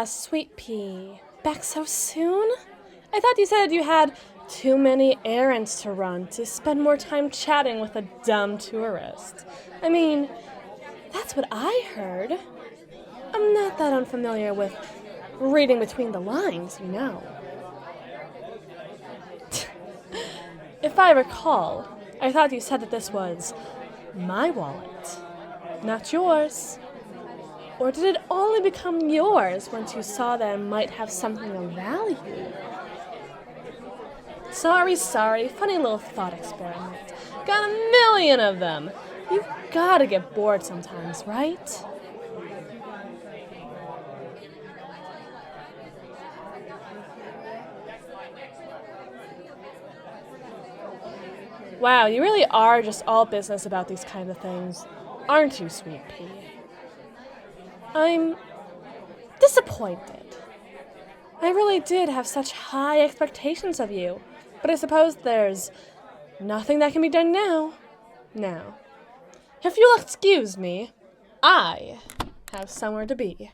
Ah, Sweet Pea. Back so soon? I thought you said you had too many errands to run to spend more time chatting with a dumb tourist. I mean, that's what I heard. I'm not that unfamiliar with reading between the lines, you know. If I recall, I thought you said that this was my wallet, not yours. Or did it only become yours once you saw that it might have something of value? Sorry, funny little thought experiment. Got a million of them. You've gotta get bored sometimes, right? Wow, you really are just all business about these kind of things, aren't you, Sweet Pea? I'm disappointed. I really did have such high expectations of you, but I suppose there's nothing that can be done now. Now, if you'll excuse me, I have somewhere to be.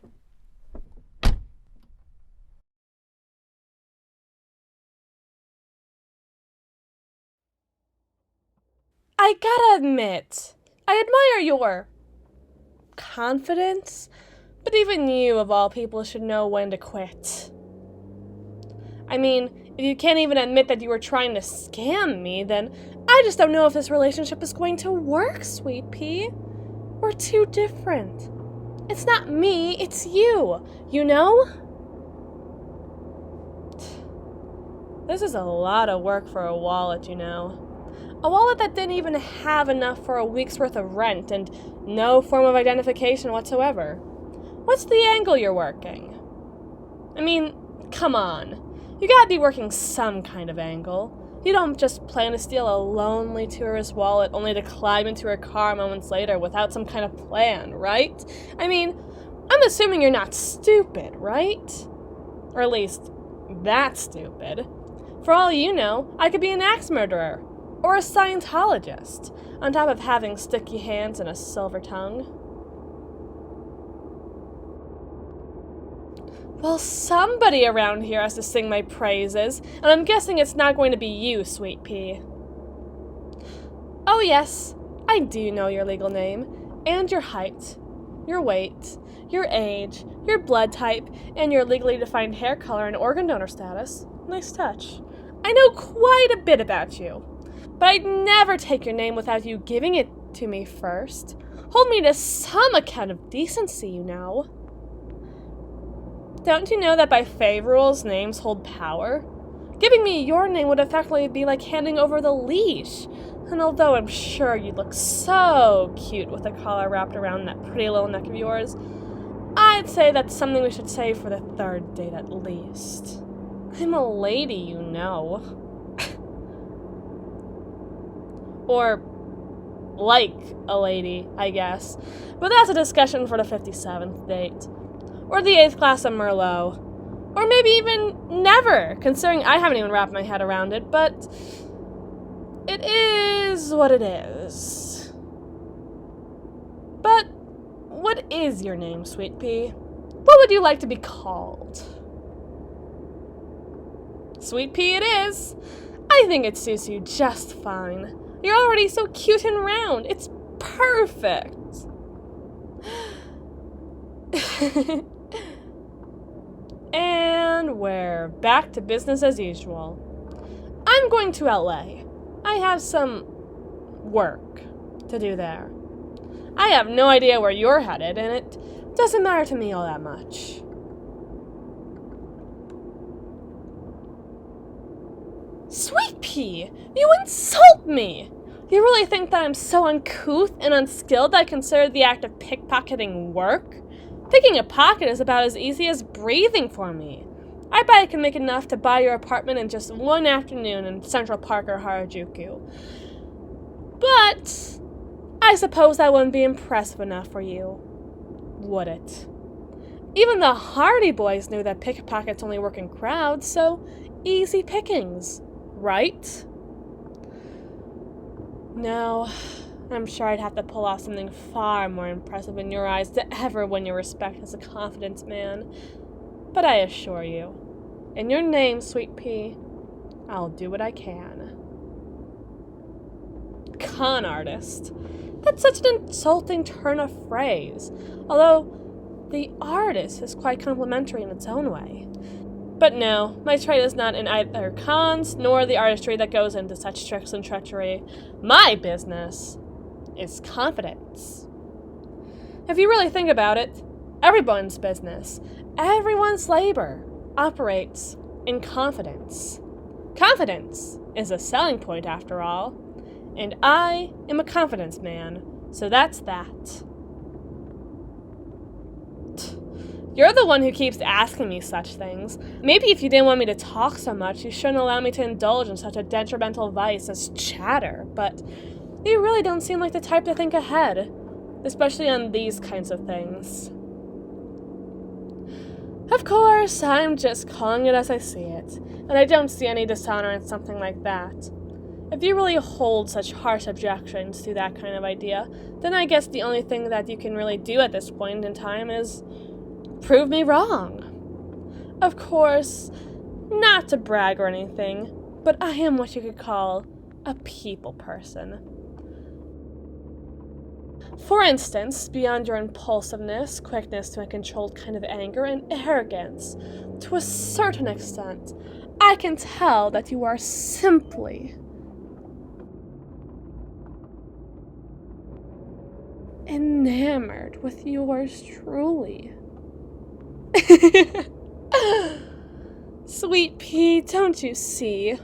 I gotta admit, I admire your confidence, but even you, of all people, should know when to quit. I mean, if you can't even admit that you were trying to scam me, then I just don't know if this relationship is going to work, Sweet Pea. We're too different. It's not me, it's you, you know? This is a lot of work for a wallet, you know. A wallet that didn't even have enough for a week's worth of rent and no form of identification whatsoever. What's the angle you're working? I mean, come on. You gotta be working some kind of angle. You don't just plan to steal a lonely tourist wallet only to climb into her car moments later without some kind of plan, right? I mean, I'm assuming you're not stupid, right? Or at least, that stupid. For all you know, I could be an axe murderer. Or a Scientologist, on top of having sticky hands and a silver tongue. Well, somebody around here has to sing my praises, and I'm guessing it's not going to be you, Sweet Pea. Oh yes, I do know your legal name, and your height, your weight, your age, your blood type, and your legally defined hair color and organ donor status. Nice touch. I know quite a bit about you. But I'd never take your name without you giving it to me first. Hold me to some account of decency, you know. Don't you know that by Fae rules, names hold power? Giving me your name would effectively be like handing over the leash. And although I'm sure you'd look so cute with a collar wrapped around that pretty little neck of yours, I'd say that's something we should save for the third date at least. I'm a lady, you know. Or, like a lady, I guess. But that's a discussion for the 57th date. Or the 8th class of Merlot. Or maybe even never, considering I haven't even wrapped my head around it, but it is what it is. But what is your name, Sweet Pea? What would you like to be called? Sweet Pea it is. I think it suits you just fine. You're already so cute and round. It's perfect. And we're back to business as usual. I'm going to LA. I have some work to do there. I have no idea where you're headed, and it doesn't matter to me all that much. Sweet Pea, you insult me! You really think that I'm so uncouth and unskilled that I consider the act of pickpocketing work? Picking a pocket is about as easy as breathing for me. I bet I can make enough to buy your apartment in just one afternoon in Central Park or Harajuku. But I suppose that wouldn't be impressive enough for you, would it? Even the Hardy Boys knew that pickpockets only work in crowds, so easy pickings. Right? No, I'm sure I'd have to pull off something far more impressive in your eyes to ever win your respect as a confidence man. But I assure you, in your name, Sweet Pea, I'll do what I can. Con artist. That's such an insulting turn of phrase, although the artist is quite complimentary in its own way. But no, my trade is not in either cons nor the artistry that goes into such tricks and treachery. My business is confidence. If you really think about it, everyone's business, everyone's labor, operates in confidence. Confidence is a selling point, after all, and I am a confidence man, so that's that. You're the one who keeps asking me such things. Maybe if you didn't want me to talk so much, you shouldn't allow me to indulge in such a detrimental vice as chatter, but you really don't seem like the type to think ahead, especially on these kinds of things. Of course, I'm just calling it as I see it, and I don't see any dishonor in something like that. If you really hold such harsh objections to that kind of idea, then I guess the only thing that you can really do at this point in time is prove me wrong. Of course, not to brag or anything, but I am what you could call a people person. For instance, beyond your impulsiveness, quickness to a controlled kind of anger, and arrogance, to a certain extent, I can tell that you are simply enamored with yours truly. Sweet Pea, don't you see?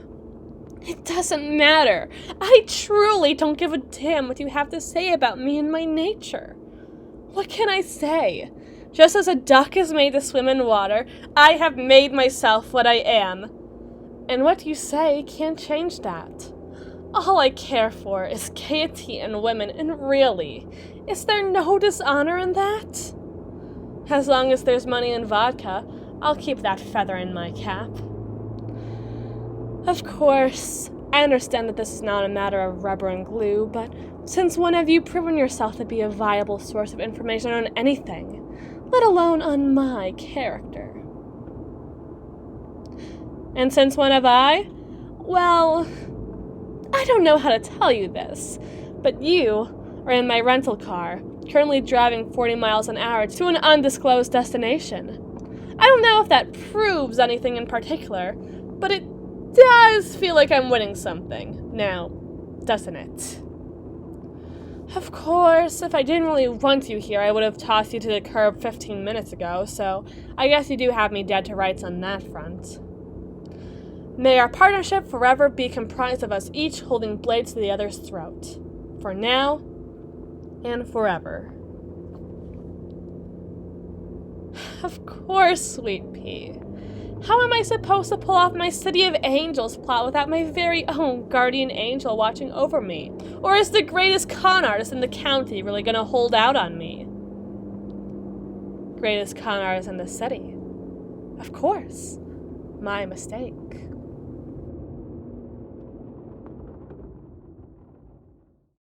It doesn't matter. I truly don't give a damn what you have to say about me and my nature. What can I say? Just as a duck is made to swim in water, I have made myself what I am. And what you say can't change that. All I care for is gaiety and women, and really, is there no dishonor in that? As long as there's money and vodka, I'll keep that feather in my cap. Of course, I understand that this is not a matter of rubber and glue, but since when have you proven yourself to be a viable source of information on anything, let alone on my character? And since when have I? Well, I don't know how to tell you this, but you are in my rental car, currently driving 40 miles an hour to an undisclosed destination. I don't know if that proves anything in particular, but it does feel like I'm winning something now, doesn't it? Of course, if I didn't really want you here, I would have tossed you to the curb 15 minutes ago, so I guess you do have me dead to rights on that front. May our partnership forever be comprised of us each holding blades to the other's throat. For now, and forever. Of course, Sweet Pea. How am I supposed to pull off my City of Angels plot without my very own guardian angel watching over me? Or is the greatest con artist in the county really gonna hold out on me? Greatest con artist in the city. Of course. My mistake.